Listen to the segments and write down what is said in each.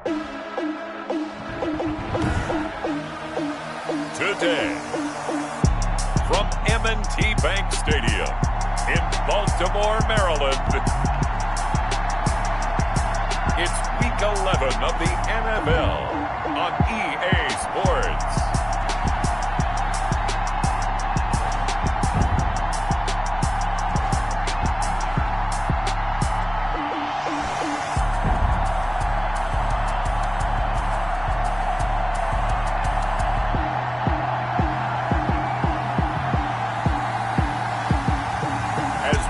Today, from M&T Bank Stadium in Baltimore, Maryland, it's Week 11 of the NFL on EA Sports.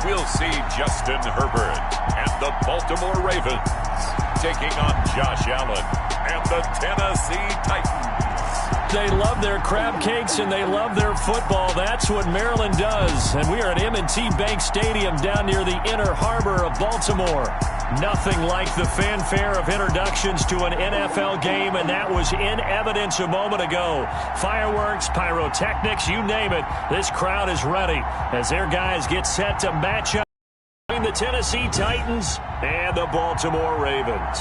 We'll see Justin Herbert and the Baltimore Ravens taking on Josh Allen and the Tennessee Titans. They love their crab cakes and they love their football. That's what Maryland does. And we are at M&T Bank Stadium down near the Inner Harbor of Baltimore. Nothing like the fanfare of introductions to an NFL game, and that was in evidence a moment ago. Fireworks, pyrotechnics, you name it. This crowd is ready as their guys get set to match up between the Tennessee Titans and the Baltimore Ravens.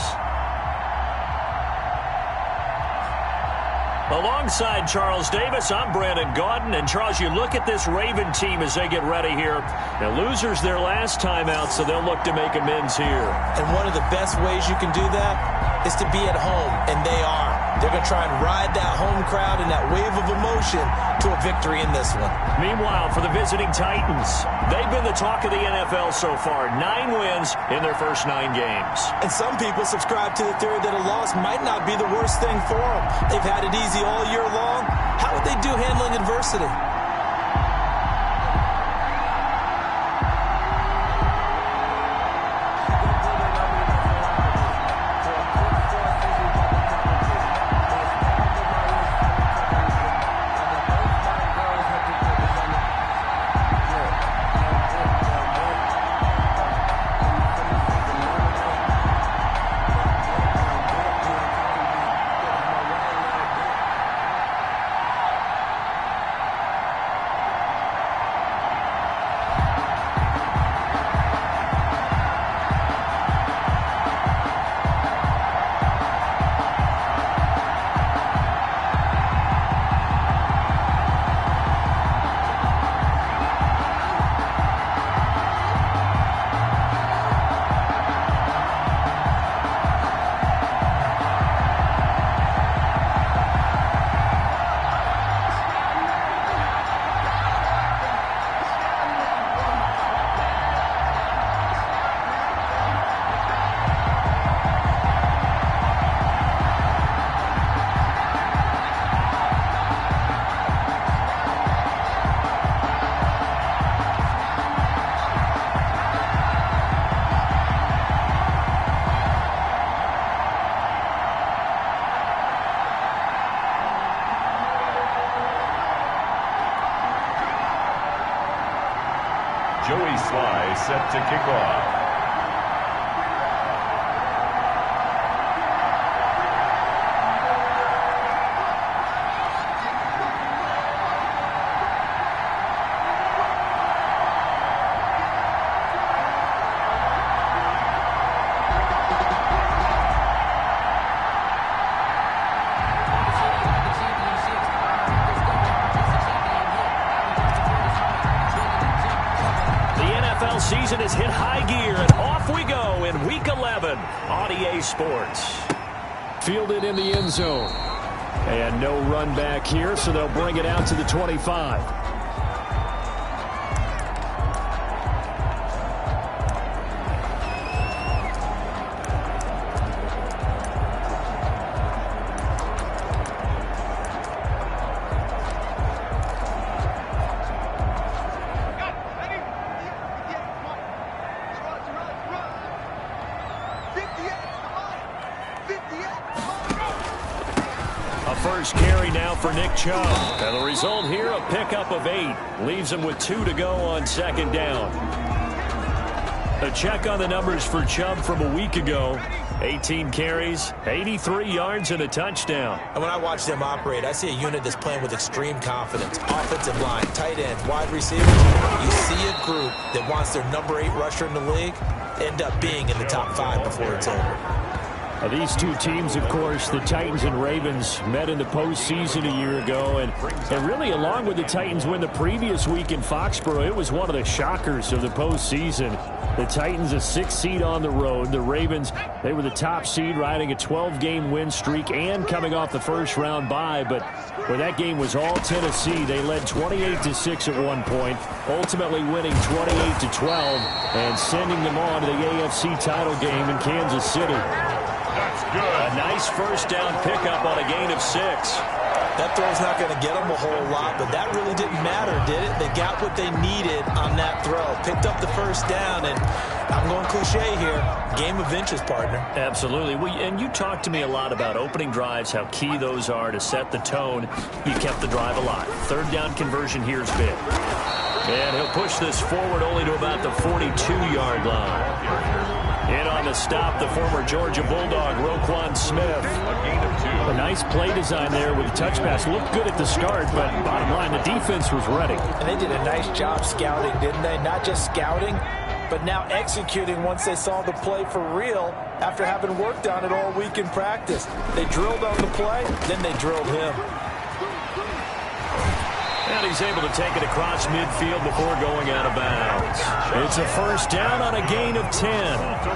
Alongside Charles Davis, I'm Brandon Gaudin. And, Charles, you look at this Raven team as they get ready here. Now, losers their last time out, so they'll look to make amends here. And one of the best ways you can do that is to be at home, and they are. They're going to try and ride that home crowd and that wave of emotion to a victory in this one. Meanwhile, for the visiting Titans, they've been the talk of the NFL so far. 9 wins in their first 9 games. And some people subscribe to the theory that a loss might not be the worst thing for them. They've had it easy all year long. How would they do handling adversity? Joey Sly set to kick off. Season has hit high gear, and off we go in Week 11 on EA Sports. Fielded in the end zone. And no run back here, so they'll bring it out to the 25. First carry now for Nick Chubb. And the result here, a pickup of 8. Leaves him with 2 to go on second down. A check on the numbers for Chubb from a week ago. 18 carries, 83 yards, and a touchdown. And when I watch them operate, I see a unit that's playing with extreme confidence. Offensive line, tight end, wide receivers. You see a group that wants their number 8 rusher in the league end up being in the top 5 before it's over. These two teams, of course, the Titans and Ravens, met in the postseason a year ago. And really, along with the Titans win the previous week in Foxborough, it was one of the shockers of the postseason. The Titans, a 6th seed on the road. The Ravens, they were the top seed, riding a 12-game win streak and coming off the first-round bye. But where that game was all Tennessee, they led 28-6 at one point, ultimately winning 28-12 and sending them on to the AFC title game in Kansas City. That's good. A nice first down pickup on a gain of 6. That throw's not going to get them a whole lot, but that really didn't matter, did it? They got what they needed on that throw. Picked up the first down, and I'm going cliche here. Game of inches, partner. Absolutely. And you talked to me a lot about opening drives, how key those are to set the tone. You kept the drive alive. Third down conversion here is big. And he'll push this forward only to about the 42-yard line. In on the stop, the former Georgia Bulldog, Roquan Smith. A nice play design there with the touch pass. Looked good at the start, but bottom line, the defense was ready. And they did a nice job scouting, didn't they? Not just scouting, but now executing once they saw the play for real after having worked on it all week in practice. They drilled on the play, then they drilled him. And he's able to take it across midfield before going out of bounds. It's a first down on a gain of 10.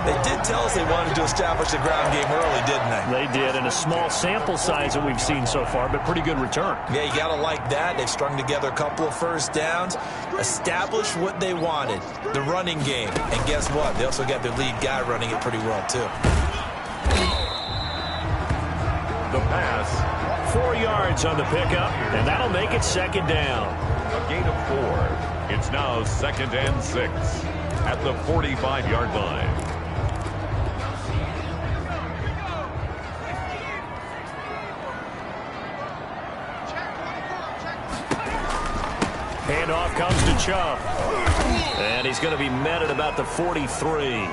They did tell us they wanted to establish the ground game early, didn't they? They did, and a small sample size that we've seen so far, but pretty good return. Yeah, you got to like that. They've strung together a couple of first downs, established what they wanted, the running game. And guess what? They also got their lead guy running it pretty well, too. The pass. 4 yards on the pickup, and that'll make it second down. A gain of 4. It's now 2nd and 6 at the 45-yard line. Handoff comes to Chubb. And he's going to be met at about the 43.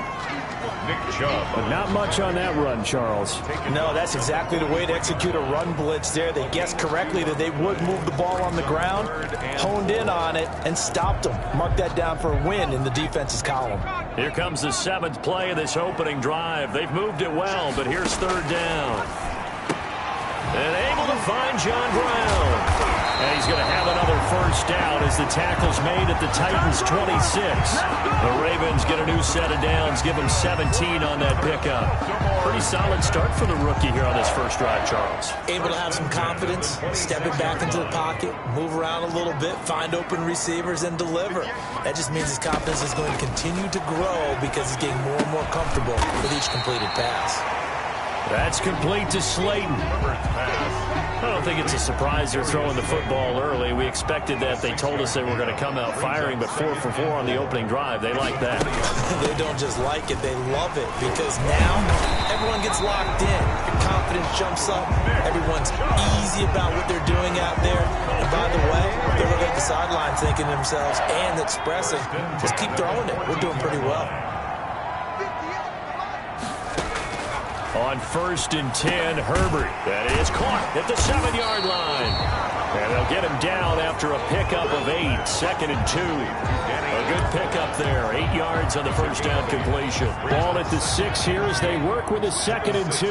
Nick Chubb. But not much on that run, Charles. No, that's exactly the way to execute a run blitz there. They guessed correctly that they would move the ball on the ground, honed in on it, and stopped them. Mark that down for a win in the defense's column. Here comes the 7th play of this opening drive. They've moved it well, but here's third down. And able to find John Brown. And he's going to have another first down as the tackle's made at the Titans' 26. The Ravens get a new set of downs, give them 17 on that pickup. Pretty solid start for the rookie here on this first drive, Charles. Able to have some confidence, stepping back into the pocket, move around a little bit, find open receivers, and deliver. That just means his confidence is going to continue to grow because he's getting more and more comfortable with each completed pass. That's complete to Slayton. I don't think it's a surprise they're throwing the football early. We expected that. They told us they were going to come out firing, but 4 for 4 on the opening drive. They like that. They don't just like it, they love it, because now everyone gets locked in. Your confidence jumps up. Everyone's easy about what they're doing out there. And by the way, they're looking at the sideline thinking to themselves and expressing, just keep throwing it. We're doing pretty well. On 1st and 10, Herbert. That is caught at the 7-yard line. And they'll get him down after a pickup of 8. 2nd and 2. A good pickup there. 8 yards on the first down completion. Ball at the 6 here as they work with a 2nd and 2.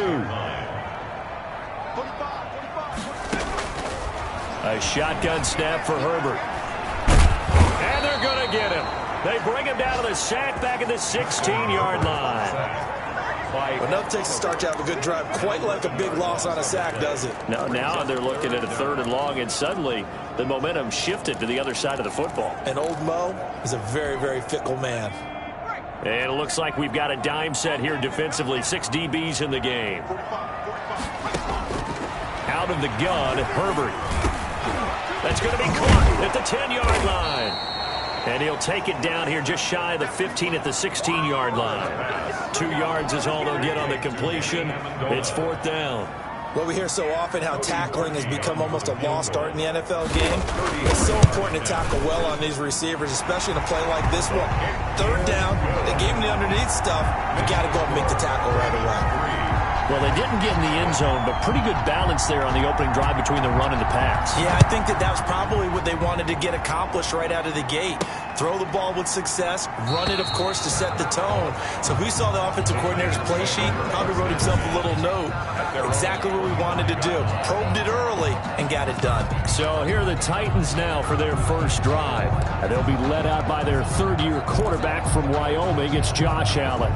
A shotgun snap for Herbert. And they're going to get him. They bring him down to the sack back at the 16-yard line. Enough takes to start you out a good drive. Quite like a big loss on a sack, does it? No, now they're looking at a 3rd and long, and suddenly the momentum shifted to the other side of the football. And old Mo is a very, very fickle man. And it looks like we've got a dime set here defensively. 6 DBs in the game. Out of the gun, Herbert. That's going to be caught at the 10-yard line. And he'll take it down here just shy of the 15 at the 16-yard line. 2 yards is all they'll get on the completion. It's 4th down. Well, we hear so often how tackling has become almost a lost art in the NFL game. It's so important to tackle well on these receivers, especially in a play like this one. 3rd down, they gave him the underneath stuff. You got to go and make the tackle right away. Well, they didn't get in the end zone, but pretty good balance there on the opening drive between the run and the pass. Yeah, I think that was probably what they wanted to get accomplished right out of the gate. Throw the ball with success, run it, of course, to set the tone. So who saw the offensive coordinator's play sheet probably wrote himself a little note. Exactly what we wanted to do. Probed it early and got it done. So here are the Titans now for their first drive. And they'll be led out by their third-year quarterback from Wyoming. It's Josh Allen.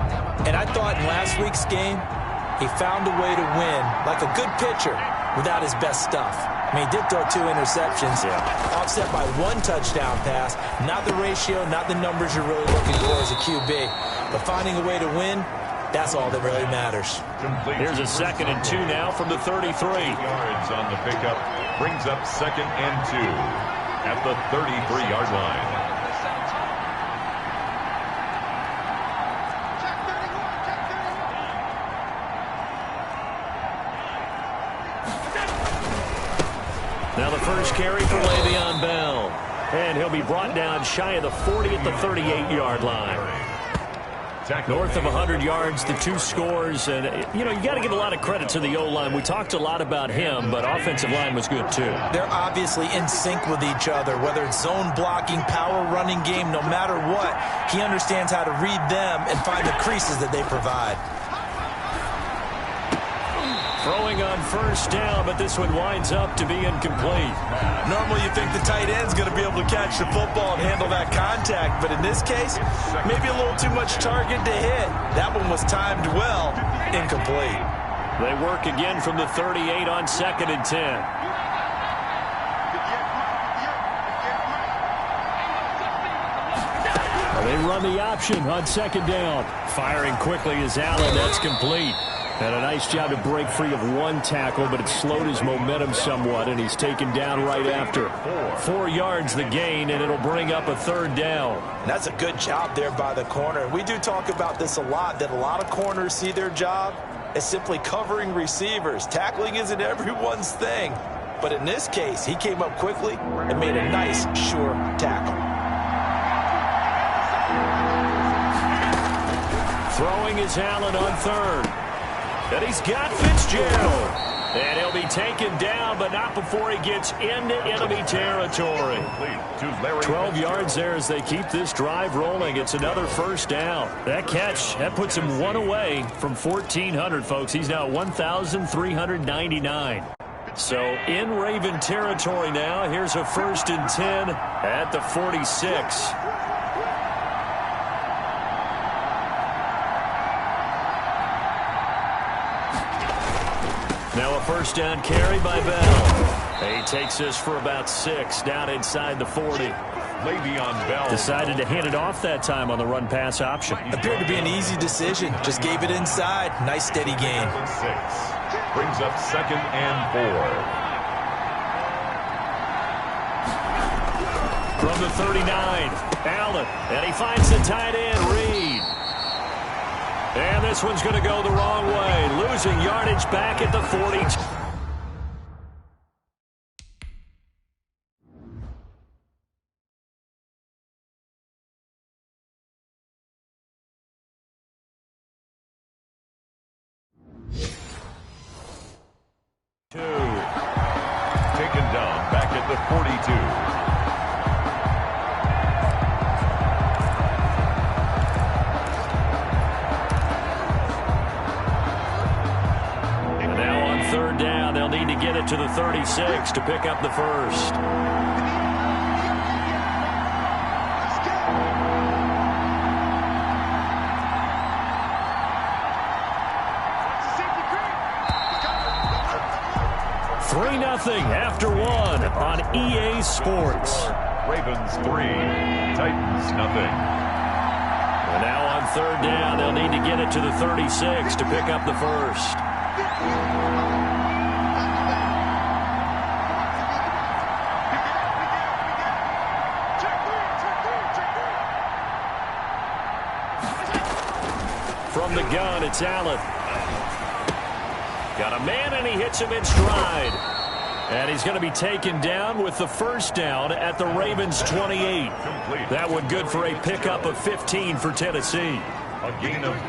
And I thought in last week's game, he found a way to win, like a good pitcher, without his best stuff. I mean, he did throw 2 interceptions, offset by 1 touchdown pass. Not the ratio, not the numbers you're really looking for as a QB. But finding a way to win, that's all that really matters. Here's a 2nd and 2 now from the 33. Yards on the pickup brings up 2nd and 2 at the 33-yard line. Now the first carry for Le'Veon Bell. And he'll be brought down shy of the 40 at the 38-yard line. North of 100 yards, the 2 scores. And, you got to give a lot of credit to the O-line. We talked a lot about him, but offensive line was good, too. They're obviously in sync with each other, whether it's zone blocking, power running game, no matter what. He understands how to read them and find the creases that they provide. Throwing on first down, but this one winds up to be incomplete. Normally you think the tight end's going to be able to catch the football and handle that contact, but in this case, maybe a little too much target to hit. That one was timed well, incomplete. They work again from the 38 on 2nd and 10. They run the option on 2nd down. Firing quickly is Allen. That's complete. And a nice job to break free of 1 tackle, but it slowed his momentum somewhat, and he's taken down right after. 4 yards the gain, and it'll bring up a 3rd down. And that's a good job there by the corner. We do talk about this a lot, that a lot of corners see their job as simply covering receivers. Tackling isn't everyone's thing. But in this case, he came up quickly and made a nice, sure tackle. Throwing is Allen on 3rd. And he's got Fitzgerald. And he'll be taken down, but not before he gets into enemy territory. 12 yards there as they keep this drive rolling. It's another first down. That catch, that puts him 1 away from 1,400, folks. He's now at 1,399. So in Raven territory now. Here's a 1st and 10 at the 46. Now a first down carry by Bell. He takes this for about 6 down inside the 40. Le'Veon Bell decided to hand it off that time on the run-pass option. Appeared to be an easy decision. Just gave it inside. Nice steady gain. 6 brings up 2nd and 4. From the 39, Allen, and he finds the tight end, Reed. And this one's going to go the wrong way, losing yardage back at the 40. Taken down back at the 42. Need to get it to the 36 to pick up the first. Three 0 after 1 on EA Sports. Ravens 3, Titans 0. And now on 3rd down, they'll need to get it to the 36 to pick up the first. From the gun, it's Allen. Got a man, and he hits him in stride. And he's going to be taken down with the first down at the Ravens' 28. That one good for a pickup of 15 for Tennessee.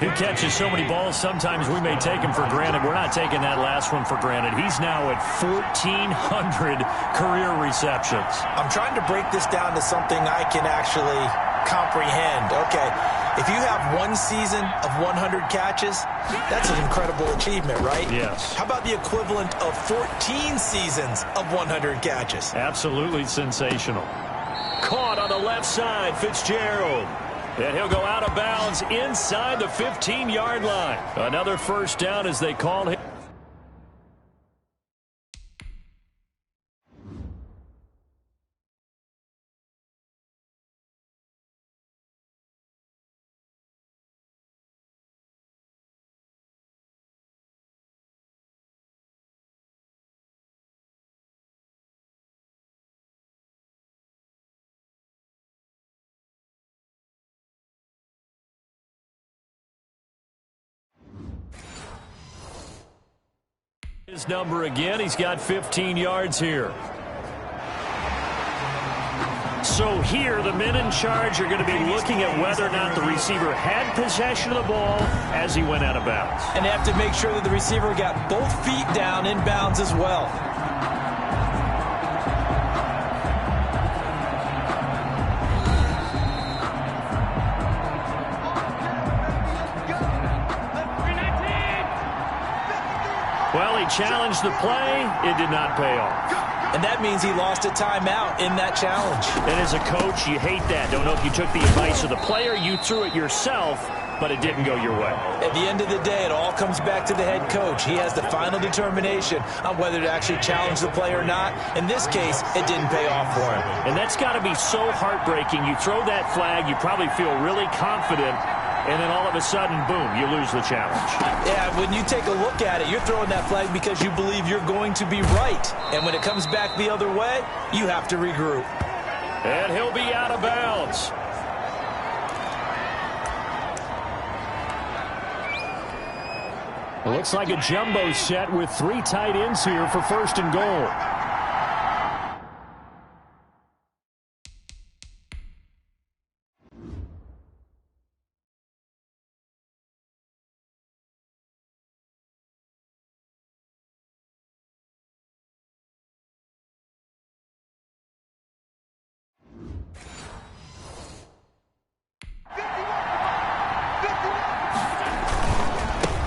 He catches so many balls, sometimes we may take him for granted. We're not taking that last one for granted. He's now at 1,400 career receptions. I'm trying to break this down to something I can actually comprehend. Okay, if you have one season of 100 catches, that's an incredible achievement, right? Yes. How about the equivalent of 14 seasons of 100 catches? Absolutely sensational. Caught on the left side, Fitzgerald. And he'll go out of bounds inside the 15-yard line. Another first down as they call him. His number again. He's got 15 yards here. So here, the men in charge are going to be looking at whether or not the receiver had possession of the ball as he went out of bounds. And they have to make sure that the receiver got both feet down in bounds as well. Well, he challenged the play. It did not pay off. And that means he lost a timeout in that challenge. And as a coach, you hate that. Don't know if you took the advice of the player, you threw it yourself, but it didn't go your way. At the end of the day, it all comes back to the head coach. He has the final determination on whether to actually challenge the play or not. In this case, it didn't pay off for him. And that's got to be so heartbreaking. You throw that flag, you probably feel really confident, and then all of a sudden, boom, you lose the challenge. Yeah, when you take a look at it, you're throwing that flag because you believe you're going to be right. And when it comes back the other way, you have to regroup. And he'll be out of bounds. It looks like a jumbo set with 3 tight ends here for first and goal.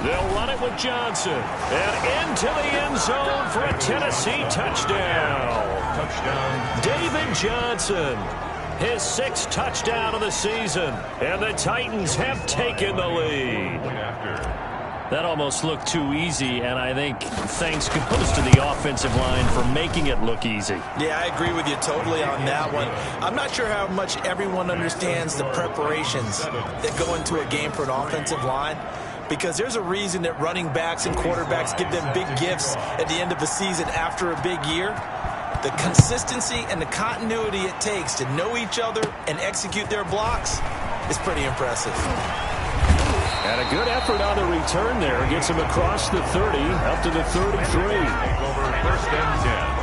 They'll run it with Johnson. And into the end zone for a Tennessee touchdown. David Johnson, his 6th touchdown of the season. And the Titans have taken the lead. That almost looked too easy, and I think thanks goes to the offensive line for making it look easy. Yeah, I agree with you totally on that one. I'm not sure how much everyone understands the preparations that go into a game for an offensive line, because there's a reason that running backs and quarterbacks give them big gifts at the end of the season after a big year. The consistency and the continuity it takes to know each other and execute their blocks is pretty impressive. And a good effort on the return there. Gets him across the 30, up to the 33. First and 10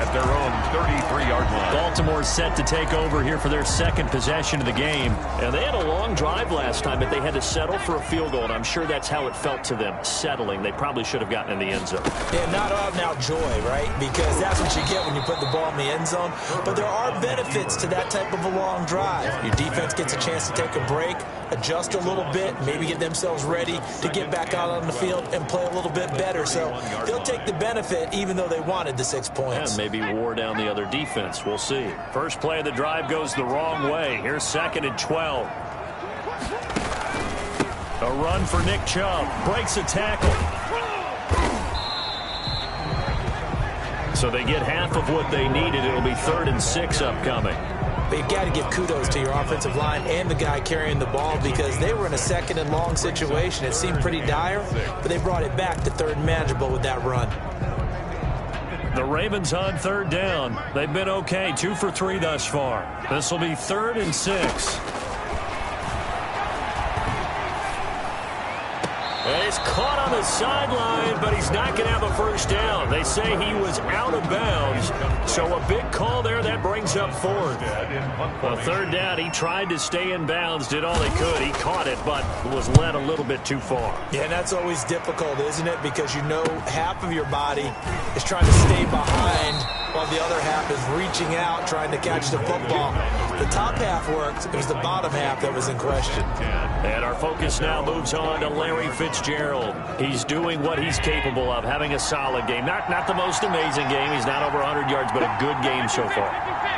at their own 33-yard line. Baltimore set to take over here for their 2nd possession of the game. And they had a long drive last time, but they had to settle for a field goal, and I'm sure that's how it felt to them, settling. They probably should have gotten in the end zone. Yeah, not out-and-out joy, right? Because that's what you get when you put the ball in the end zone. But there are benefits to that type of a long drive. Your defense gets a chance to take a break, adjust a little bit, maybe get themselves ready to get back out on the field and play a little bit better. So they'll take the benefit even though they wanted the 6 points. And maybe wore down the other defense. We'll see. First play of the drive goes the wrong way. Here's 2nd and 12. A run for Nick Chubb. Breaks a tackle. So they get half of what they needed. It'll be 3rd and 6 upcoming. But you've got to give kudos to your offensive line and the guy carrying the ball, because they were in a 2nd and long situation. It seemed pretty dire, but they brought it back to 3rd and manageable with that run. The Ravens on 3rd down. They've been okay, 2 for 3 thus far. This will be 3rd and 6. And he's caught on the sideline, but he's not going to have a first down. They say he was out of bounds. So a big call there. That brings brings up fourth. Well, third down, he tried to stay in bounds, did all he could. He caught it, but was led a little bit too far. Yeah, and that's always difficult, isn't it? Because you know half of your body is trying to stay behind while the other half is reaching out, trying to catch the football. The top half worked. It was the bottom half that was in question. And our focus now moves on to Larry Fitzgerald. He's doing what he's capable of, having a solid game. Not the most amazing game. He's not over 100 yards, but a good game so far.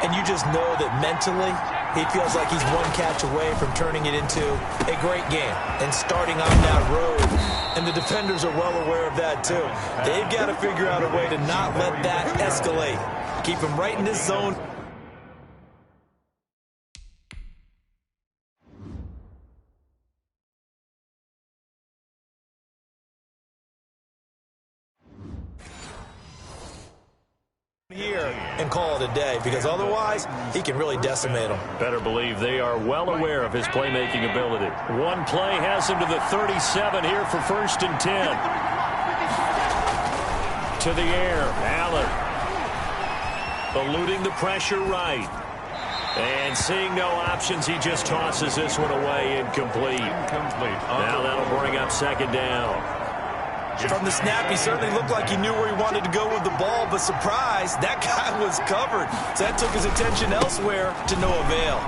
And you just know that mentally he feels like he's one catch away from turning it into a great game and starting on that road. And the defenders are well aware of that too. They've got to figure out a way to not let that escalate. Keep him right in this zone. Here and call it a day, because otherwise he can really decimate them. Better believe they are well aware of his playmaking ability. One play has him to the 37 here for 1st and 10. To the air, Allen. Eluding the pressure right. And seeing no options, he just tosses this one away, incomplete. Now that'll bring up 2nd down. From the snap, he certainly looked like he knew where he wanted to go with the ball, but surprise, that guy was covered. So that took his attention elsewhere to no avail.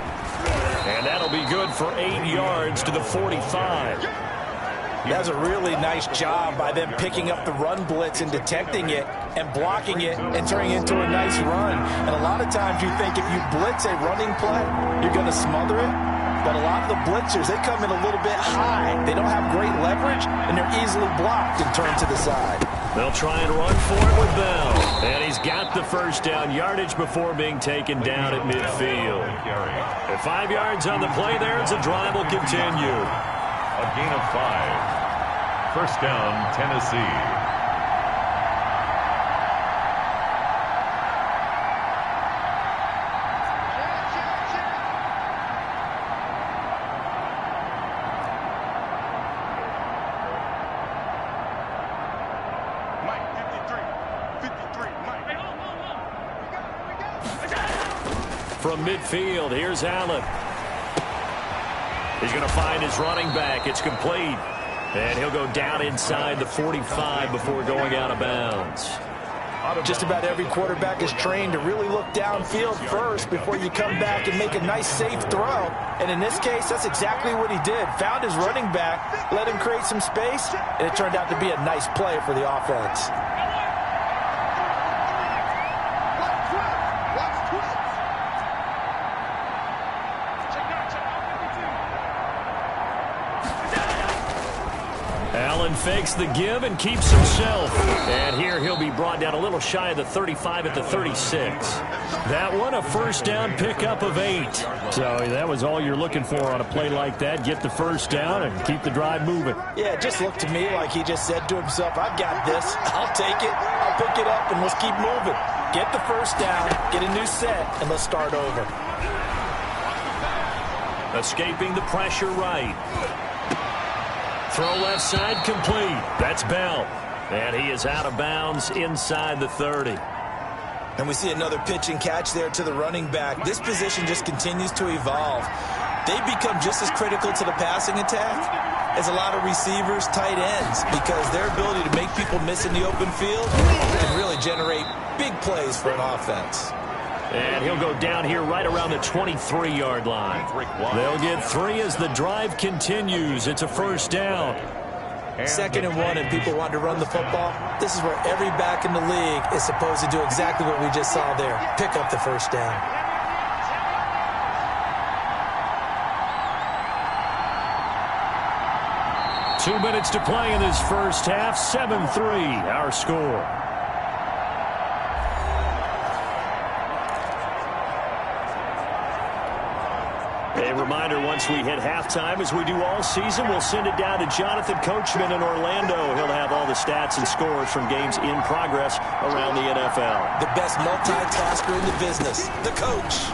And that'll be good for 8 yards to the 45. That's a really nice job by them picking up the run blitz and detecting it and blocking it and turning it into a nice run. And a lot of times you think if you blitz a running play, you're going to smother it. But a lot of the blitzers, they come in a little bit high. They don't have great leverage, and they're easily blocked and turned to the side. They'll try and run for it with Bell. And he's got the 1st down yardage before being taken down at midfield. At 5 yards on the play there, as the drive will continue. A gain of 5. 1st down, Tennessee. From midfield, here's Allen. He's going to find his running back. It's complete. And he'll go down inside the 45 before going out of bounds. Just about every quarterback is trained to really look downfield first before you come back and make a nice, safe throw. And in this case, that's exactly what he did. Found his running back, let him create some space, and it turned out to be a nice play for the offense. Allen fakes the give and keeps himself. And here he'll be brought down a little shy of the 35 at the 36. That one, a 1st down pickup of 8. So that was all you're looking for on a play like that. Get the 1st down and keep the drive moving. Yeah, it just looked to me like he just said to himself, I've got this. I'll take it. I'll pick it up, and let's keep moving. Get the 1st down, get a new set, and let's start over. Escaping the pressure right. Throw left side complete. That's Bell. And he is out of bounds inside the 30. And we see another pitch and catch there to the running back. This position just continues to evolve. They become just as critical to the passing attack as a lot of receivers, tight ends, because their ability to make people miss in the open field can really generate big plays for an offense. And he'll go down here right around the 23-yard line. They'll get 3 as the drive continues. It's a 1st down. 2nd and 1, and people want to run the football. This is where every back in the league is supposed to do exactly what we just saw there. Pick up the 1st down. Two minutes to play in this first half. 7-3, our score. A reminder, once we hit halftime, as we do all season, we'll send it down to Jonathan Coachman in Orlando. He'll have all the stats and scores from games in progress around the NFL. The best multitasker in the business, the coach.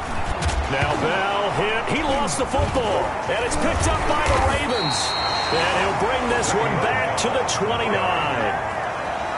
Now Bell hit. He lost the football, and it's picked up by the Ravens. And he'll bring this one back to the 29.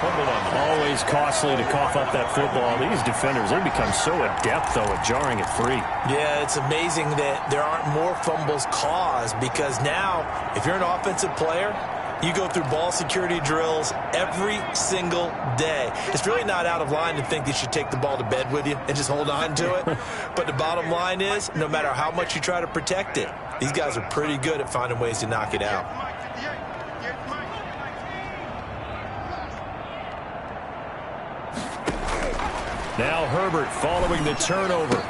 Always costly to cough up that football. These defenders, they become so adept, though, at jarring it free. Yeah, it's amazing that there aren't more fumbles caused because now, if you're an offensive player, you go through ball security drills every single day. It's really not out of line to think that you should take the ball to bed with you and just hold on to it. But the bottom line is, no matter how much you try to protect it, these guys are pretty good at finding ways to knock it out. Now Herbert following the turnover.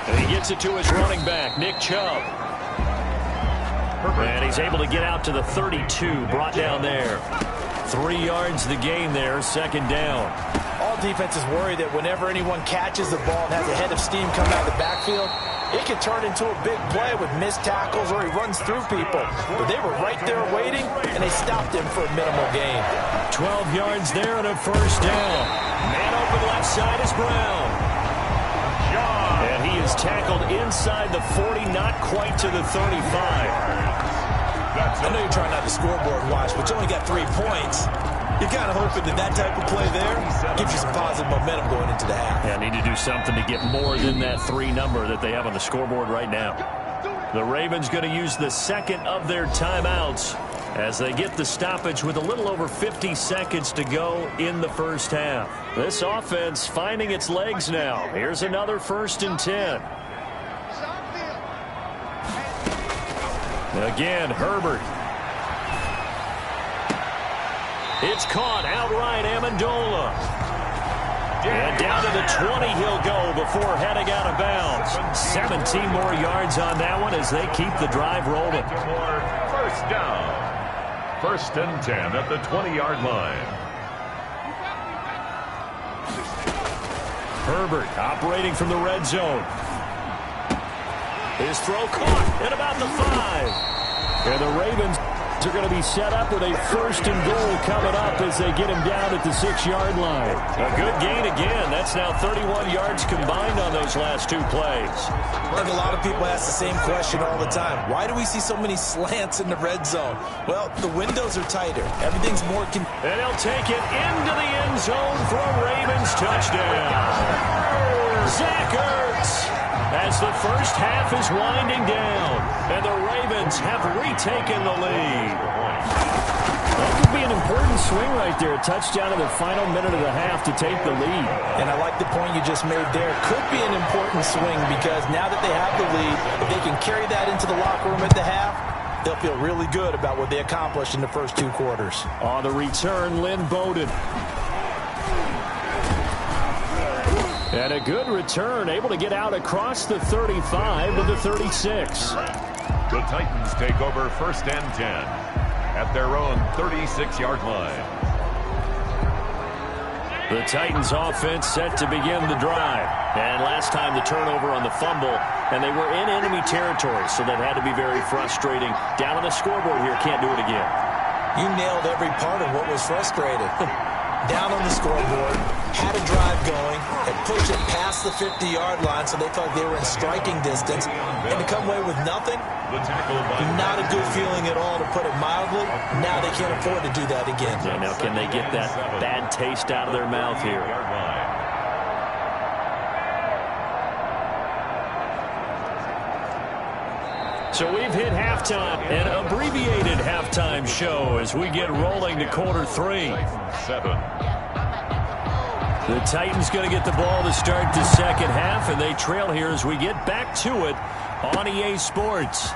And he gets it to his running back, Nick Chubb. And he's able to get out to the 32, brought down there. 3 yards the gain there, second down. All defenses worry that whenever anyone catches the ball and has a head of steam coming out of the backfield, it can turn into a big play with missed tackles or he runs through people. But they were right there waiting, and they stopped him for a minimal gain. 12 yards there and a first down. Man open left side is Brown. And he is tackled inside the 40, not quite to the 35. I know you're trying not to scoreboard watch, but you only got 3 points. You're kind of hoping that that type of play there gives you some positive momentum going into the half. Yeah, need to do something to get more than that 3 number that they have on the scoreboard right now. The Ravens going to use the second of their timeouts as they get the stoppage with a little over 50 seconds to go in the first half. This offense finding its legs now. Here's another 1st and 10. Again, Herbert. It's caught outright, Amendola. And down to the 20 he'll go before heading out of bounds. 17 more yards on that one as they keep the drive rolling. First down. 1st and 10 at the 20-yard line. Herbert operating from the red zone. His throw caught at about the 5. And the Ravens are going to be set up with a 1st and goal coming up as they get him down at the 6-yard line. A good gain again. That's now 31 yards combined on those last 2 plays. I think a lot of people ask the same question all the time. Why do we see so many slants in the red zone? Well, the windows are tighter. Everything's more... And he'll take it into the end zone for a Ravens touchdown. Zach Ertz. As the first half is winding down, and the Ravens have retaken the lead. That could be an important swing right there. A touchdown in the final minute of the half to take the lead. And I like the point you just made there. Could be an important swing because now that they have the lead, if they can carry that into the locker room at the half, they'll feel really good about what they accomplished in the first 2 quarters. On the return, Lynn Bowden. And a good return, able to get out across the 35 to the 36. The Titans take over 1st and 10 at their own 36-yard line. The Titans offense set to begin the drive. And last time the turnover on the fumble, and they were in enemy territory, so that had to be very frustrating. Down on the scoreboard here, can't do it again. You nailed every part of what was frustrating. Down on the scoreboard, had a drive going, and pushed it past the 50-yard line so they felt like they were in striking distance. And to come away with nothing, not a good feeling at all, to put it mildly. Now they can't afford to do that again. Yeah, now can they get that bad taste out of their mouth here? So we've hit halftime, an abbreviated halftime show as we get rolling to quarter 3. 7. The Titans going to get the ball to start the second half, and they trail here as we get back to it on EA Sports.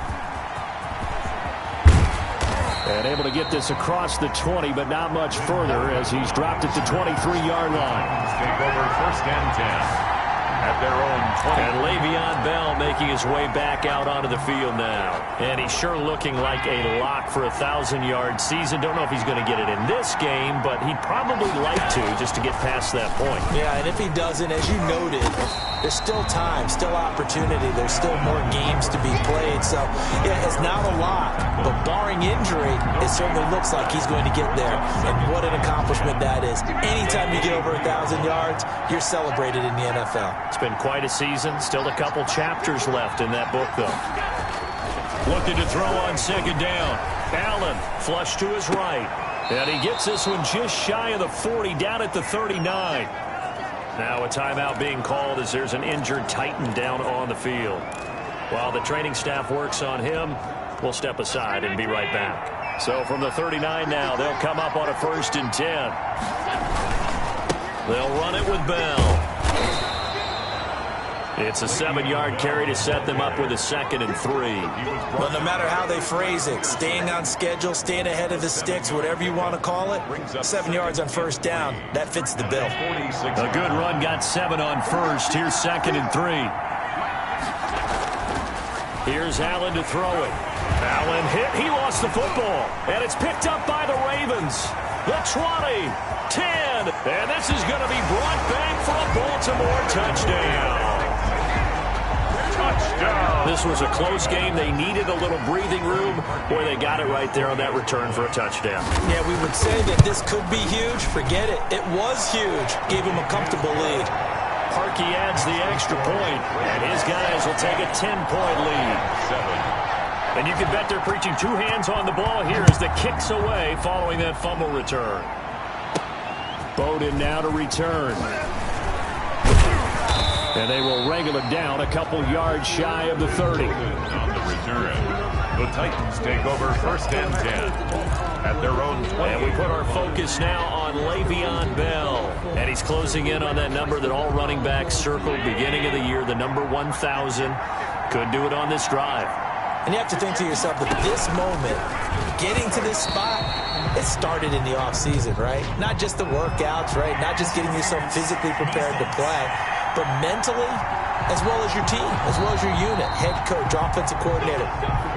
And able to get this across the 20, but not much further as he's dropped it to 23-yard line. Take over 1st and 10. At their own 20. And Le'Veon Bell making his way back out onto the field now. And he's sure looking like a lock for a 1,000-yard season. Don't know if he's going to get it in this game, but he'd probably like to just to get past that point. Yeah, and if he doesn't, as you noted, there's still time, still opportunity. There's still more games to be played. So, yeah, it's not a lot, but barring injury, it certainly looks like he's going to get there. And what an accomplishment that is. Anytime you get over 1,000 yards, you're celebrated in the NFL. It's been quite a season. Still a couple chapters left in that book, though. Looking to throw on second down. Allen flush to his right. And he gets this one just shy of the 40, down at the 39. Now a timeout being called as there's an injured Titan down on the field. While the training staff works on him, we'll step aside and be right back. So from the 39 now, they'll come up on a 1st and 10. They'll run it with Bell. It's a 7-yard carry to set them up with a 2nd and 3. Well, no matter how they phrase it, staying on schedule, staying ahead of the sticks, whatever you want to call it, 7 yards on 1st down, that fits the bill. A good run got 7 on 1st. Here's 2nd and 3. Here's Allen to throw it. Allen hit. He lost the football. And it's picked up by the Ravens. The 20, 10. And this is going to be brought back for a Baltimore touchdown. Touchdown. This was a close game. They needed a little breathing room. Boy, they got it right there on that return for a touchdown. Yeah, we would say that this could be huge. Forget it. It was huge. Gave him a comfortable lead. Parkey adds the extra point, and his guys will take a 10-point lead. And you can bet they're preaching 2 hands on the ball here as the kick's away following that fumble return. Bowden now to return. And they will wrangle it down a couple yards shy of the 30. On the return, the Titans take over 1st and 10 at their own 20. And we put our focus now on Le'Veon Bell. And he's closing in on that number that all running backs circled beginning of the year, the number 1,000. Could do it on this drive. And you have to think to yourself that this moment, getting to this spot, it started in the offseason, right? Not just the workouts, right? Not just getting yourself physically prepared to play, but mentally, as well as your team, as well as your unit, head coach, offensive coordinator.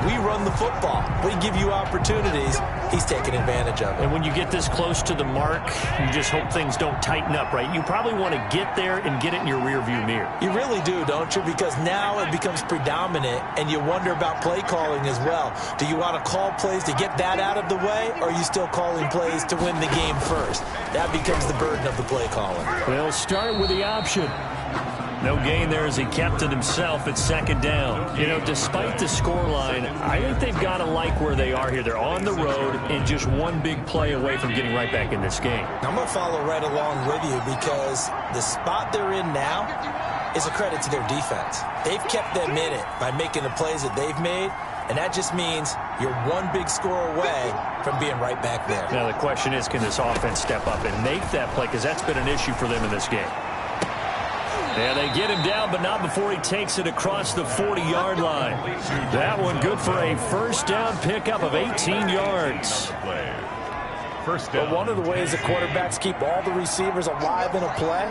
We run the football. We give you opportunities. He's taking advantage of it. And when you get this close to the mark, you just hope things don't tighten up, right? You probably want to get there and get it in your rearview mirror. You really do, don't you? Because now it becomes predominant, and you wonder about play calling as well. Do you want to call plays to get that out of the way, or are you still calling plays to win the game first? That becomes the burden of the play calling. They'll start with the option. No gain there as he kept it himself at 2nd down. You know, despite the scoreline, I think they've got to like where they are here. They're on the road and just one big play away from getting right back in this game. I'm going to follow right along with you because the spot they're in now is a credit to their defense. They've kept them in it by making the plays that they've made, and that just means you're one big score away from being right back there. Now, the question is, can this offense step up and make that play? Because that's been an issue for them in this game. And they get him down, but not before he takes it across the 40-yard line. That one good for a 1st down pickup of 18 yards. But one of the ways the quarterbacks keep all the receivers alive in a play,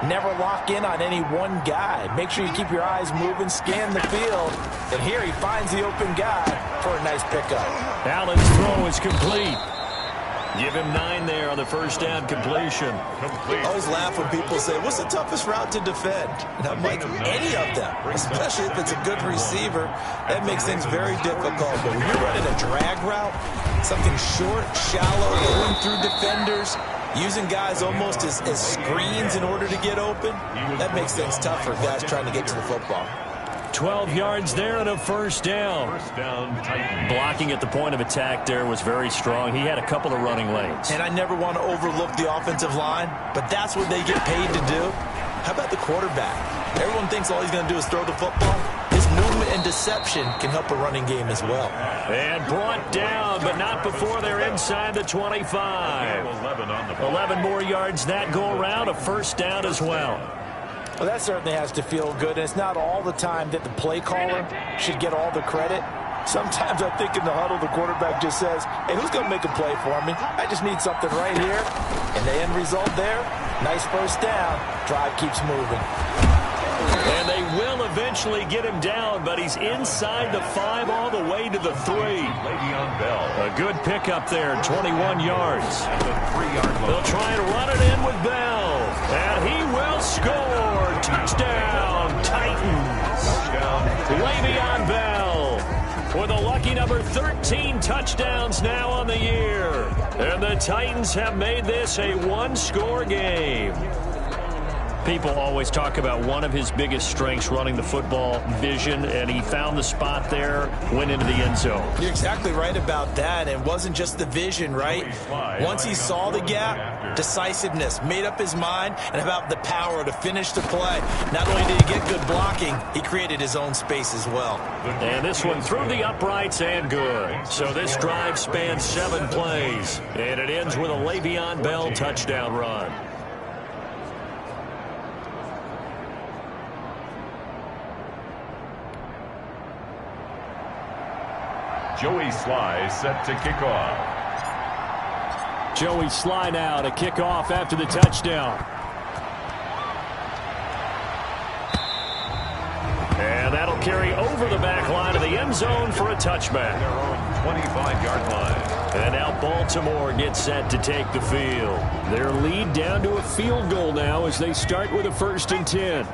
never lock in on any one guy. Make sure you keep your eyes moving, scan the field, and here he finds the open guy for a nice pickup. Allen's throw is complete. Give him 9 there on the 1st down completion. I always laugh when people say, what's the toughest route to defend? And I'm like, any of them, especially if it's a good receiver. That makes things very difficult. But when you're running a drag route, something short, shallow, going through defenders, using guys almost as screens in order to get open, that makes things tough for guys trying to get to the football. 12 yards there and a 1st down. Blocking at the point of attack there was very strong. He had a couple of running lanes. And I never want to overlook the offensive line, but that's what they get paid to do. How about the quarterback? Everyone thinks all he's going to do is throw the football. His movement and deception can help a running game as well. And brought down, but not before they're inside the 25. 11 more yards that go around, a 1st down as well. Well, that certainly has to feel good, and it's not all the time that the play caller should get all the credit. Sometimes I think in the huddle, the quarterback just says, hey, who's going to make a play for me? I just need something right here. And the end result there, nice 1st down. Drive keeps moving. And they will eventually get him down, but he's inside the 5 all the way to the 3. A good pickup there, 21 yards. They'll try and run it in with Bell. And he will score. Touchdown, Titans. Le'Veon Bell with a lucky number 13 touchdowns now on the year. And the Titans have made this a 1-score game. People always talk about one of his biggest strengths running the football, vision, and he found the spot there, went into the end zone. You're exactly right about that. And it wasn't just the vision, right? Once he saw the gap, decisiveness, made up his mind, and about the power to finish the play. Not only did he get good blocking, he created his own space as well. And this one through the uprights and good. So this drive spans 7 plays, and it ends with a Le'Veon Bell touchdown run. Joey Sly set to kick off. Joey Sly now to kick off after the touchdown. And that'll carry over the back line of the end zone for a touchback. Their own 25-yard line. And now Baltimore gets set to take the field. Their lead down to a field goal now as they start with a 1st and 10.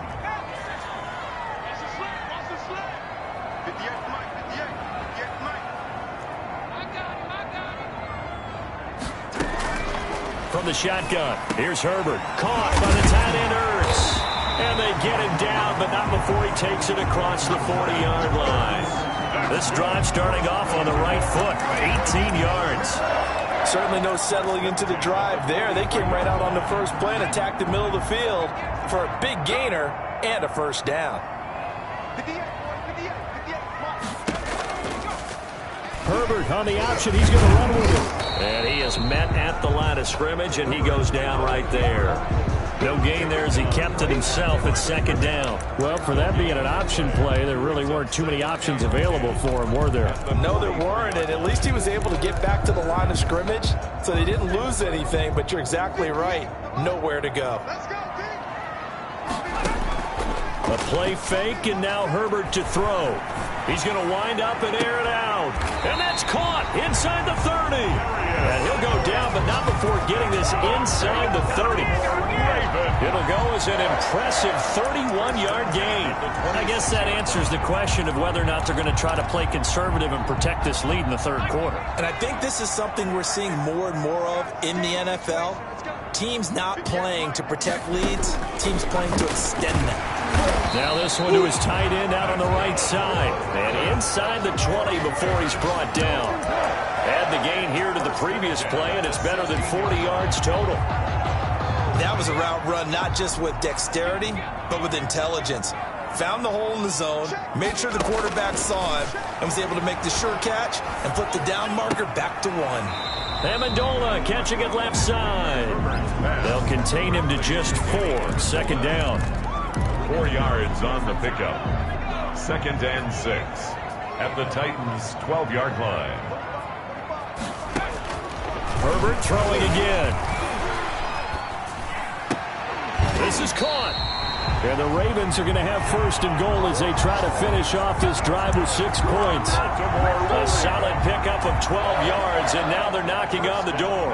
From the shotgun, here's Herbert. Caught by the tight end Ertz. And they get him down, but not before he takes it across the 40-yard line. This drive starting off on the right foot, 18 yards. Certainly no settling into the drive there. They came right out on the first play and attacked the middle of the field for a big gainer and a 1st down. Herbert on the option. He's going to run with it. And he is met at the line of scrimmage, and he goes down right there. No gain there as he kept it himself at 2nd down. Well, for that being an option play, there really weren't too many options available for him, were there? No, there weren't, and at least he was able to get back to the line of scrimmage, so they didn't lose anything, but you're exactly right. Nowhere to go. A play fake, and now Herbert to throw. He's going to wind up and air it out. And that's caught inside the 30. And he'll go down, but not before getting this inside the 30. It'll go as an impressive 31-yard gain. I guess that answers the question of whether or not they're going to try to play conservative and protect this lead in the 3rd quarter. And I think this is something we're seeing more and more of in the NFL. Teams not playing to protect leads, teams playing to extend them. Now this one to his tight end out on the right side. And inside the 20 before he's brought down. Add the gain here to the previous play, and it's better than 40 yards total. That was a route run not just with dexterity, but with intelligence. Found the hole in the zone, made sure the quarterback saw him, and was able to make the sure catch and put the down marker back to 1. Amendola catching it left side. They'll contain him to just 4. 2nd down. 4 yards on the pickup. 2nd and 6 at the Titans' 12-yard line. Herbert throwing again. This is caught. And the Ravens are going to have 1st and goal as they try to finish off this drive with 6 points. A solid pickup of 12 yards, and now they're knocking on the door.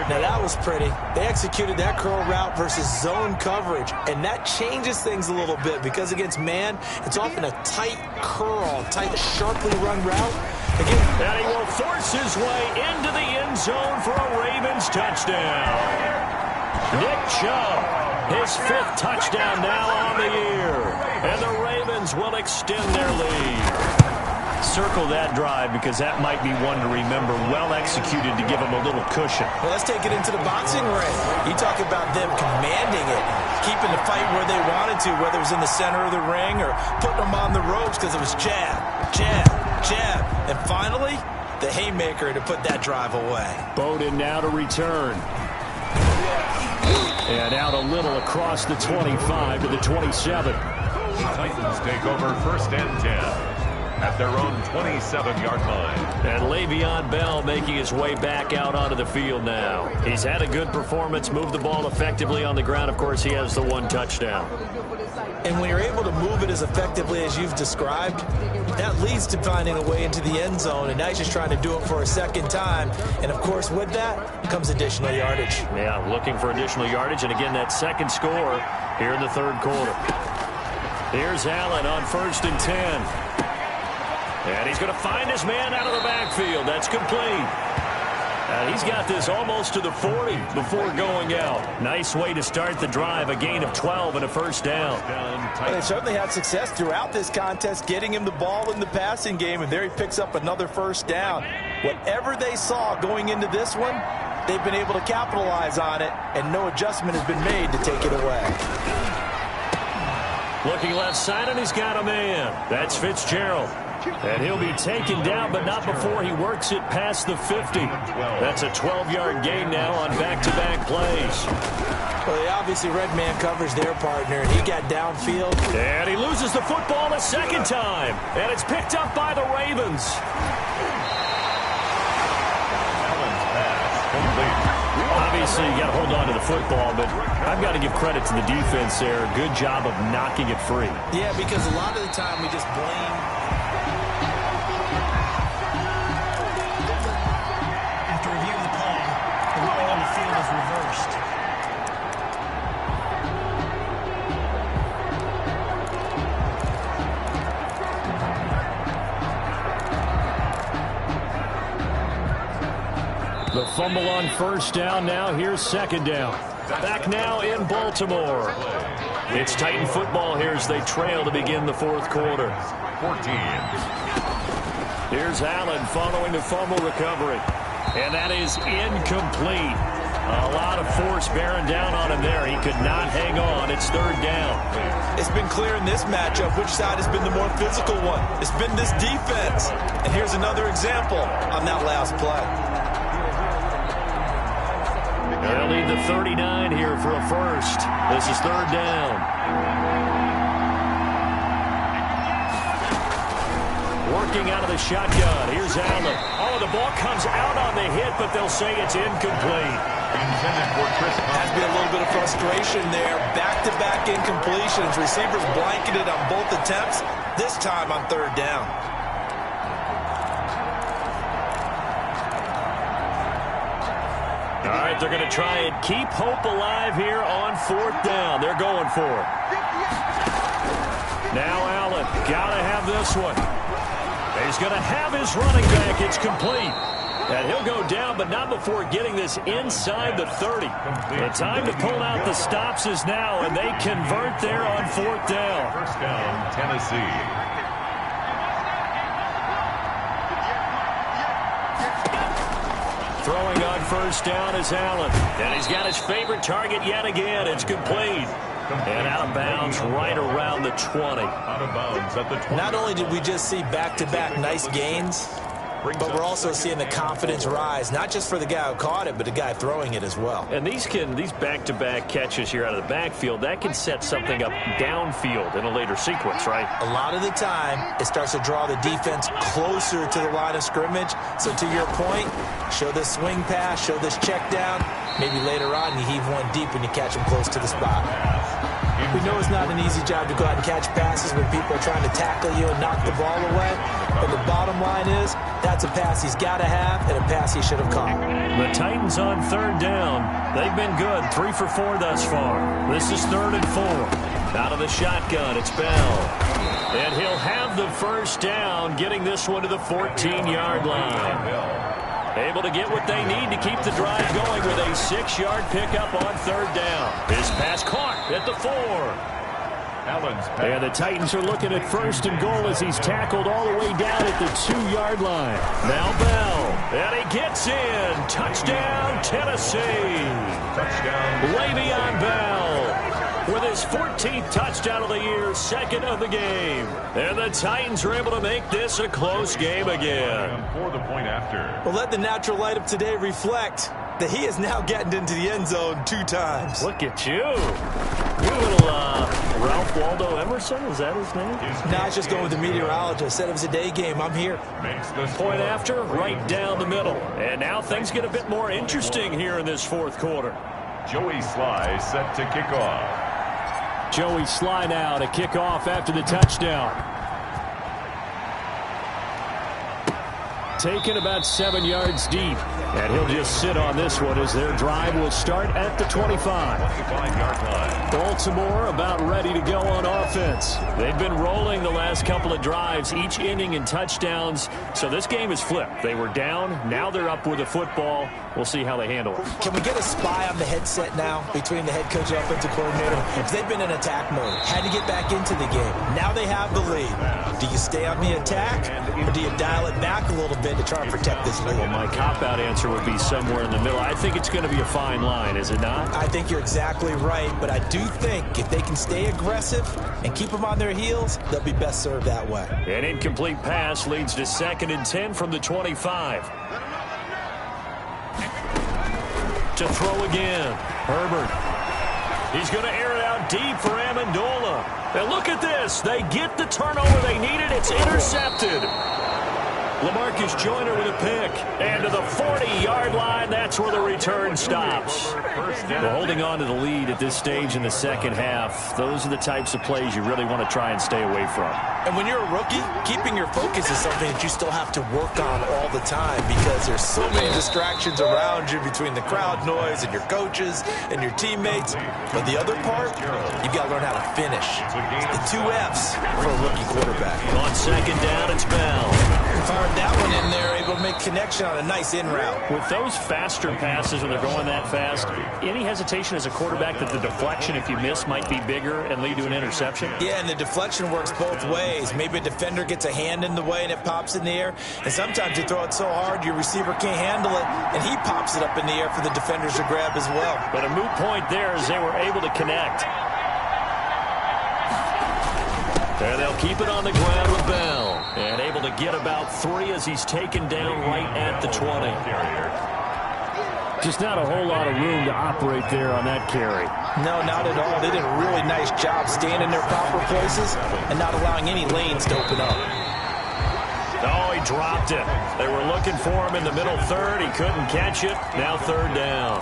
Now that was pretty. They executed that curl route versus zone coverage, and that changes things a little bit because against man, it's often a tight curl, tight, sharply run route. Again, and he will force his way into the end zone for a Ravens touchdown. Nick Chubb. His 5th touchdown now on the year. And the Ravens will extend their lead. Circle that drive because that might be one to remember. Well executed to give them a little cushion. Well, let's take it into the boxing ring. You talk about them commanding it, keeping the fight where they wanted to, whether it was in the center of the ring or putting them on the ropes because it was jab, jab, jab. And finally, the haymaker to put that drive away. Bowden now to return. And out a little across the 25 to the 27. Titans take over 1st and 10 at their own 27-yard line. And Le'Veon Bell making his way back out onto the field now. He's had a good performance, moved the ball effectively on the ground. Of course, he has the 1 touchdown. And when you're able to move it as effectively as you've described, that leads to finding a way into the end zone. And now he's just trying to do it for a 2nd time. And, of course, with that comes additional yardage. Yeah, looking for additional yardage. And, again, that 2nd score here in the 3rd quarter. Here's Allen on 1st and 10. And he's going to find his man out of the backfield. That's complete. He's got this almost to the 40 before going out. Nice way to start the drive, a gain of 12 and a first down. They certainly had success throughout this contest, getting him the ball in the passing game, and there he picks up another first down. Whatever they saw going into this one, they've been able to capitalize on it, and no adjustment has been made to take it away. Looking left side, and he's got a man. That's Fitzgerald. And he'll be taken down, but not before he works it past the 50. That's a 12-yard gain now on back-to-back plays. Well, they obviously red man covers their partner, and he got downfield. And he loses the football a second time. And it's picked up by the Ravens. Obviously, you got to hold on to the football, but I've got to give credit to the defense there. Good job of knocking it free. Yeah, because a lot of the time we just blame. After reviewing the play, the ruling on the field is reversed. The fumble on first down. Now here's second down. Back now in Baltimore. It's Titan football here as they trail to begin the fourth quarter. 14. Here's Allen following the fumble recovery. And that is incomplete. A lot of force bearing down on him there. He could not hang on. It's third down. It's been clear in this matchup which side has been the more physical one. It's been this defense. And here's another example on that last play. They'll need the 39 here for a first. This is third down. Working out of the shotgun. Here's Allen. Oh, the ball comes out on the hit, but they'll say it's incomplete. Has been a little bit of frustration there. Back-to-back incompletions. Receivers blanketed on both attempts, this time on third down. All right, they're going to try and keep hope alive here on fourth down. They're going for it. Now Allen, got to have this one. He's going to have his running back. It's complete. And he'll go down, but not before getting this inside the 30. The time to pull out the stops is now, and they convert there on fourth down. First down, Tennessee. Throwing on first down is Allen. And he's got his favorite target yet again. It's complete. And out of bounds right around the 20. Out of bounds at the 20. Not only did we just see back-to-back nice gains, but we're also seeing the confidence rise, not just for the guy who caught it, but the guy throwing it as well. And these back-to-back catches here out of the backfield, that can set something up downfield in a later sequence, right? A lot of the time, it starts to draw the defense closer to the line of scrimmage. So to your point, show this swing pass, show this check down. Maybe later on you heave one deep and you catch him close to the spot. We know it's not an easy job to go out and catch passes when people are trying to tackle you and knock the ball away. But the bottom line is, that's a pass he's got to have and a pass he should have caught. The Titans on third down. They've been good, 3 for 4 thus far. This is 3rd and 4. Out of the shotgun, it's Bell. And he'll have the first down, getting this one to the 14-yard line. Able to get what they need to keep the drive going with a 6-yard pickup on third down. His pass caught at the 4. And the Titans are looking at 1st and goal as he's tackled all the way down at the 2-yard line. Now Bell. And he gets in. Touchdown, Tennessee. Touchdown. Le'Veon Bell with his 14th touchdown of the year, 2nd of the game. And the Titans are able to make this a close game again. For the point after. Well, let the natural light of today reflect that he has now gotten into the end zone 2 times. Look at you. You little Ralph Waldo Emerson, is that his name? Now it's just going with the meteorologist. Said it was a day game. I'm here. Point after, right down the middle. And now things get a bit more interesting here in this fourth quarter. Joey Sly set to kick off. Joey Sly now to kick off after the touchdown. taken about 7 yards deep. And he'll just sit on this one as their drive will start at the 25. 25-yard line. Baltimore about ready to go on offense. They've been rolling the last couple of drives, each inning in touchdowns. So this game is flipped. They were down. Now they're up with the football. We'll see how they handle it. Can we get a spy on the headset now between the head coach and offensive coordinator? Because they've been in attack mode. Had to get back into the game. Now they have the lead. Do you stay on the attack, or do you dial it back a little bit to try and protect this lead? Well, my cop-out answer would be somewhere in the middle. I think it's going to be a fine line, is it not? I think you're exactly right, but I do think if they can stay aggressive and keep them on their heels, they'll be best served that way. An incomplete pass leads to 2nd and 10 from the 25. To throw again. Herbert. He's going to air it out deep for Amendola. And look at this. They get the turnover they needed. It's intercepted. LaMarcus Joyner with a pick. And to the 40-yard line, that's where the return stops. We're holding on to the lead at this stage in the second half. Those are the types of plays you really want to try and stay away from. And when you're a rookie, keeping your focus is something that you still have to work on all the time because there's so many distractions around you between the crowd noise and your coaches and your teammates. But the other part, you've got to learn how to finish. The 2 F's for a rookie quarterback. On 2nd down, it's Bell. Fired that one in there, able to make connection on a nice in route. With those faster passes when they're going that fast, any hesitation as a quarterback that the deflection, if you miss, might be bigger and lead to an interception? Yeah, and the deflection works both ways. Maybe a defender gets a hand in the way and it pops in the air. And sometimes you throw it so hard your receiver can't handle it, and he pops it up in the air for the defenders to grab as well. But a moot point there as they were able to connect. There they'll keep it on the ground with Bell. And able to get about 3 as he's taken down right at the 20. Just not a whole lot of room to operate there on that carry. No, not at all. They did a really nice job staying in their proper places and not allowing any lanes to open up. Oh, he dropped it. They were looking for him in the middle third. He couldn't catch it. Now 3rd down.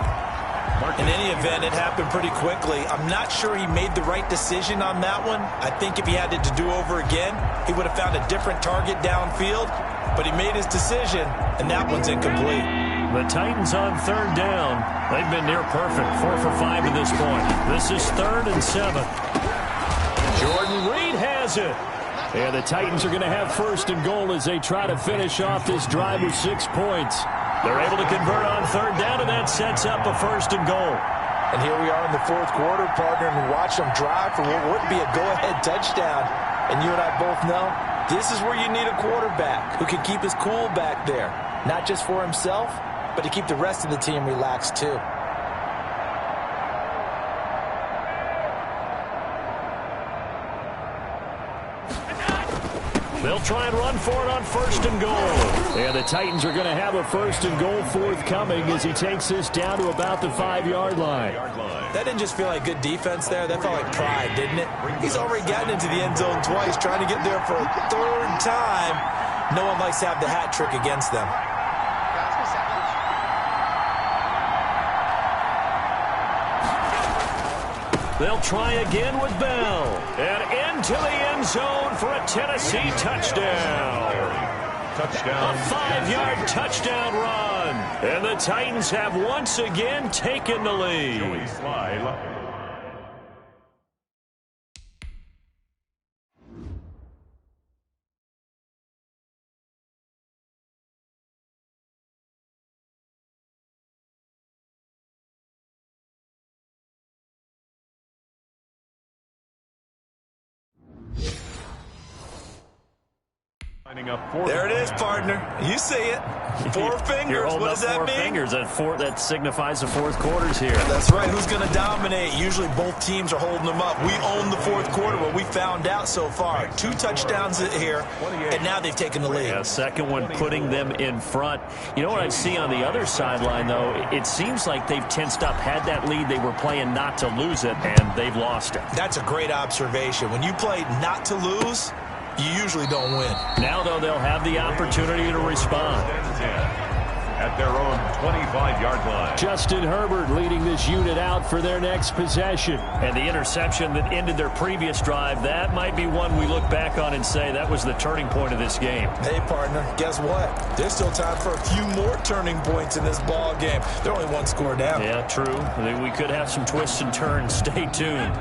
In any event, it happened pretty quickly. I'm not sure he made the right decision on that one. I think if he had it to do over again, he would have found a different target downfield. But he made his decision, and that one's incomplete. The Titans on 3rd down. They've been near perfect. 4 for 5 at this point. This is 3rd and 7. Jordan Reed has it. And the Titans are going to have 1st and goal as they try to finish off this drive with 6 points. They're able to convert on 3rd down, and that sets up a 1st and goal. And here we are in the 4th quarter, partner, and watch them drive for what would be a go-ahead touchdown. And you and I both know this is where you need a quarterback who can keep his cool back there. Not just for himself, but to keep the rest of the team relaxed too. They'll try and run for it on 1st and goal. And the Titans are going to have a 1st and goal forthcoming as he takes this down to about the 5-yard line. That didn't just feel like good defense there. That felt like pride, didn't it? He's already gotten into the end zone twice, trying to get there for a 3rd time. No one likes to have the hat trick against them. They'll try again with Bell. And into the end zone for a Tennessee touchdown. A 5-yard touchdown run. And the Titans have once again taken the lead. There it is, partner. You see it. 4 fingers. What does that mean? 4 fingers. That signifies the 4th quarter's here. That's right. Who's going to dominate? Usually both teams are holding them up. We own the 4th quarter, what we found out so far. 2 touchdowns here, and now they've taken the lead. Yeah, 2nd one putting them in front. You know what I see on the other sideline, though? It seems like they've tensed up, had that lead. They were playing not to lose it, and they've lost it. That's a great observation. When you play not to lose, you usually don't win. Now, though, they'll have the opportunity to respond. at their own 25-yard line. Justin Herbert leading this unit out for their next possession. And the interception that ended their previous drive, that might be one we look back on and say that was the turning point of this game. Hey, partner, guess what? There's still time for a few more turning points in this ball game. They're only one score down. Yeah, true. We could have some twists and turns. Stay tuned.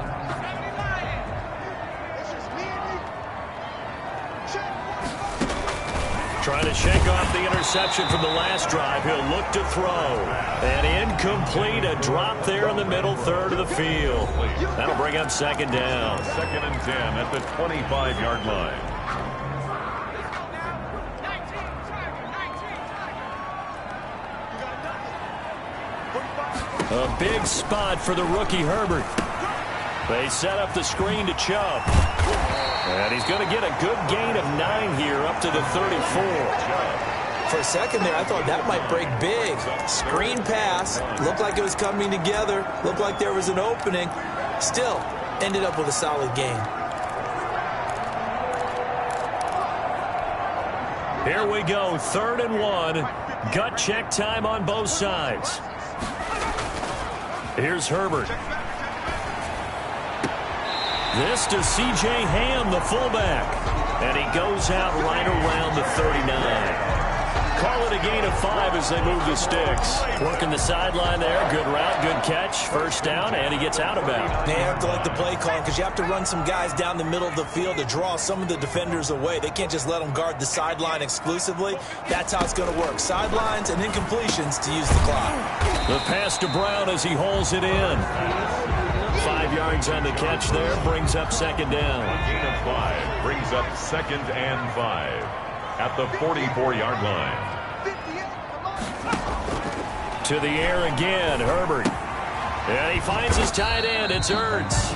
Trying to shake off the interception from the last drive. He'll look to throw. And incomplete. A drop there in the middle third of the field. That'll bring up second down. 2nd and 10 at the 25-yard line. A big spot for the rookie Herbert. They set up the screen to Chubb. And he's going to get a good gain of 9 here up to the 34. For a second there, I thought that might break big. Screen pass. Looked like it was coming together. Looked like there was an opening. Still, ended up with a solid gain. Here we go, 3rd and 1. Gut check time on both sides. Here's Herbert. This to C.J. Ham, the fullback. And he goes out right around the 39. Call it a gain of 5 as they move the sticks. Working the sideline there. Good route, good catch. First down, and he gets out of bounds. They have to like the play call because you have to run some guys down the middle of the field to draw some of the defenders away. They can't just let them guard the sideline exclusively. That's how it's going to work. Sidelines and incompletions to use the clock. The pass to Brown as he holds it in. 5 yards on the catch there, brings up second down. A gain of 5 brings up 2nd and 5 at the 44-yard line. To the air again, Herbert. And he finds his tight end, it's Ertz.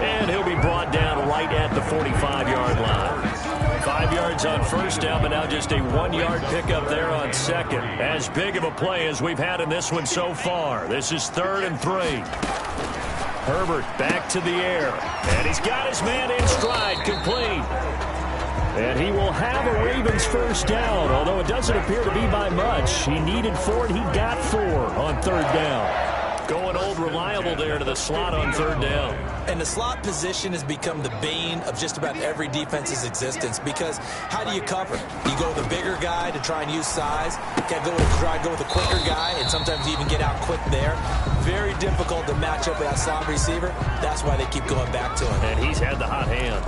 And he'll be brought down right at the 45-yard line. 5 yards on first down, but now just a 1-yard pickup there on second. As big of a play as we've had in this one so far. This is 3rd and 3. Herbert back to the air. And he's got his man in stride, complete. And he will have a Ravens first down, although it doesn't appear to be by much. He needed 4, and he got 4 on 3rd down. Going old reliable there to the slot on 3rd down. And the slot position has become the bane of just about every defense's existence because how do you cover? You go with a bigger guy to try and use size. You can't go with a quicker guy, and sometimes you even get out quick there. Very difficult to match up with that slot receiver. That's why they keep going back to him. And he's had the hot hand.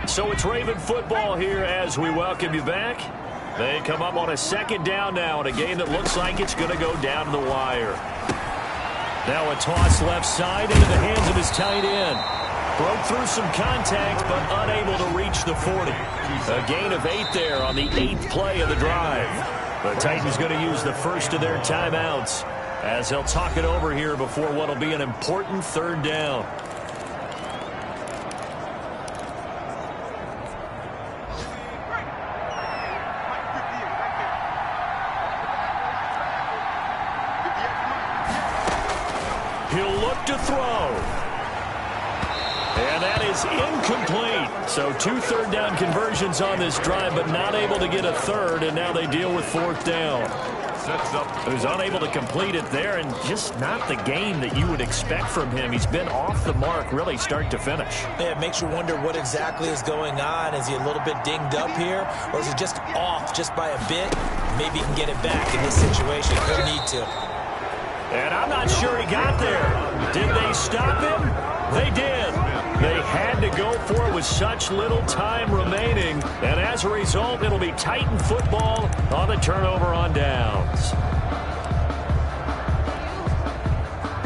So it's Raven football here as we welcome you back. They come up on a second down now in a game that looks like it's going to go down to the wire. Now a toss left side into the hands of his tight end. Broke through some contact, but unable to reach the 40. A gain of 8 there on the 8th play of the drive. The Titans going to use the first of their timeouts as they'll talk it over here before what will be an important 3rd down. He'll look to throw. And that is incomplete. So 2 3rd down conversions on this drive, but not able to get a 3rd, and now they deal with 4th down. Sets up. He was unable to complete it there, and just not the game that you would expect from him. He's been off the mark really start to finish. Yeah, it makes you wonder what exactly is going on. Is he a little bit dinged up here, or is he just off just by a bit? Maybe he can get it back in this situation. He'll need to. And I'm not sure he got there. Did they stop him? They did. They had to go for it with such little time remaining. And as a result, it'll be Titan football on the turnover on downs.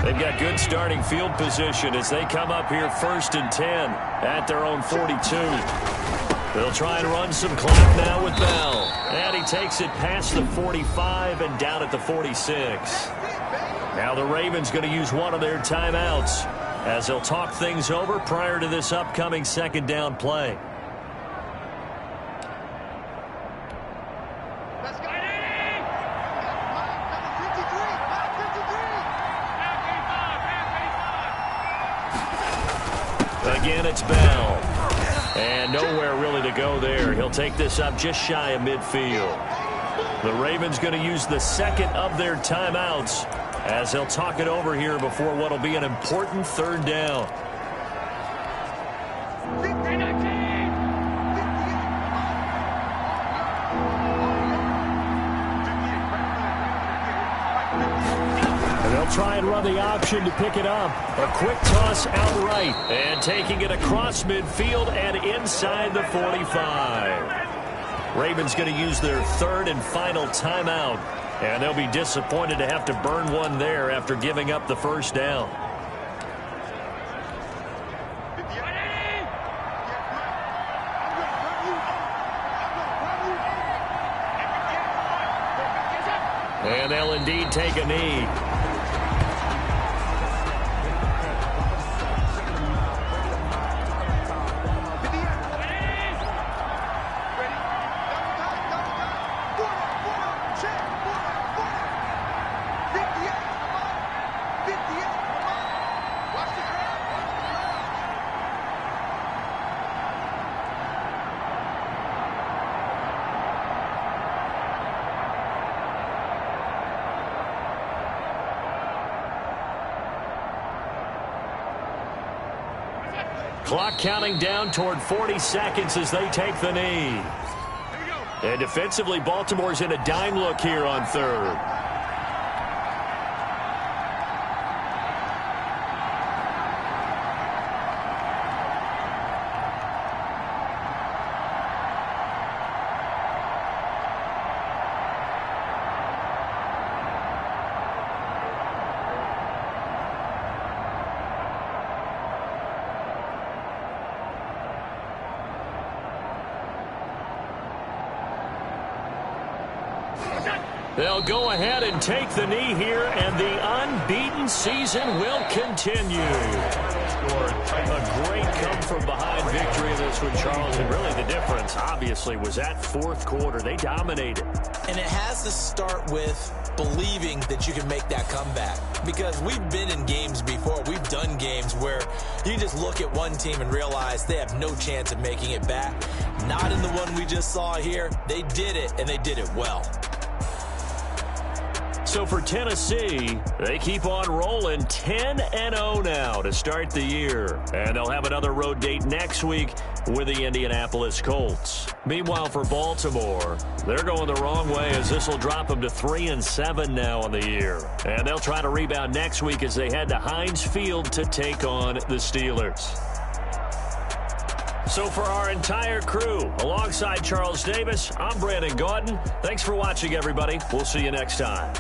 They've got good starting field position as they come up here 1st and 10 at their own 42. They'll try and run some clock now with Bell. And he takes it past the 45 and down at the 46. Now the Ravens going to use one of their timeouts as they'll talk things over prior to this upcoming 2nd down play. Again, it's Bell. And nowhere really to go there. He'll take this up just shy of midfield. The Ravens going to use the second of their timeouts as they'll talk it over here before what will be an important third down. Try and run the option to pick it up. A quick toss outright. And taking it across midfield and inside the 45. Ravens going to use their third and final timeout. And they'll be disappointed to have to burn one there after giving up the first down. And they'll indeed take a knee. Clock counting down toward 40 seconds as they take the knee. And defensively, Baltimore's in a dime look here on third. They'll go ahead and take the knee here, and the unbeaten season will continue. A great come-from-behind victory in this one, Charles. And really the difference, obviously, was that fourth quarter. They dominated. And it has to start with believing that you can make that comeback. Because we've been in games before. We've done games where you just look at one team and realize they have no chance of making it back. Not in the one we just saw here. They did it, and they did it well. So for Tennessee, they keep on rolling 10-0 now to start the year. And they'll have another road date next week with the Indianapolis Colts. Meanwhile, for Baltimore, they're going the wrong way as this will drop them to 3-7 now on the year. And they'll try to rebound next week as they head to Heinz Field to take on the Steelers. So for our entire crew, alongside Charles Davis, I'm Brandon Gaudin. Thanks for watching, everybody. We'll see you next time.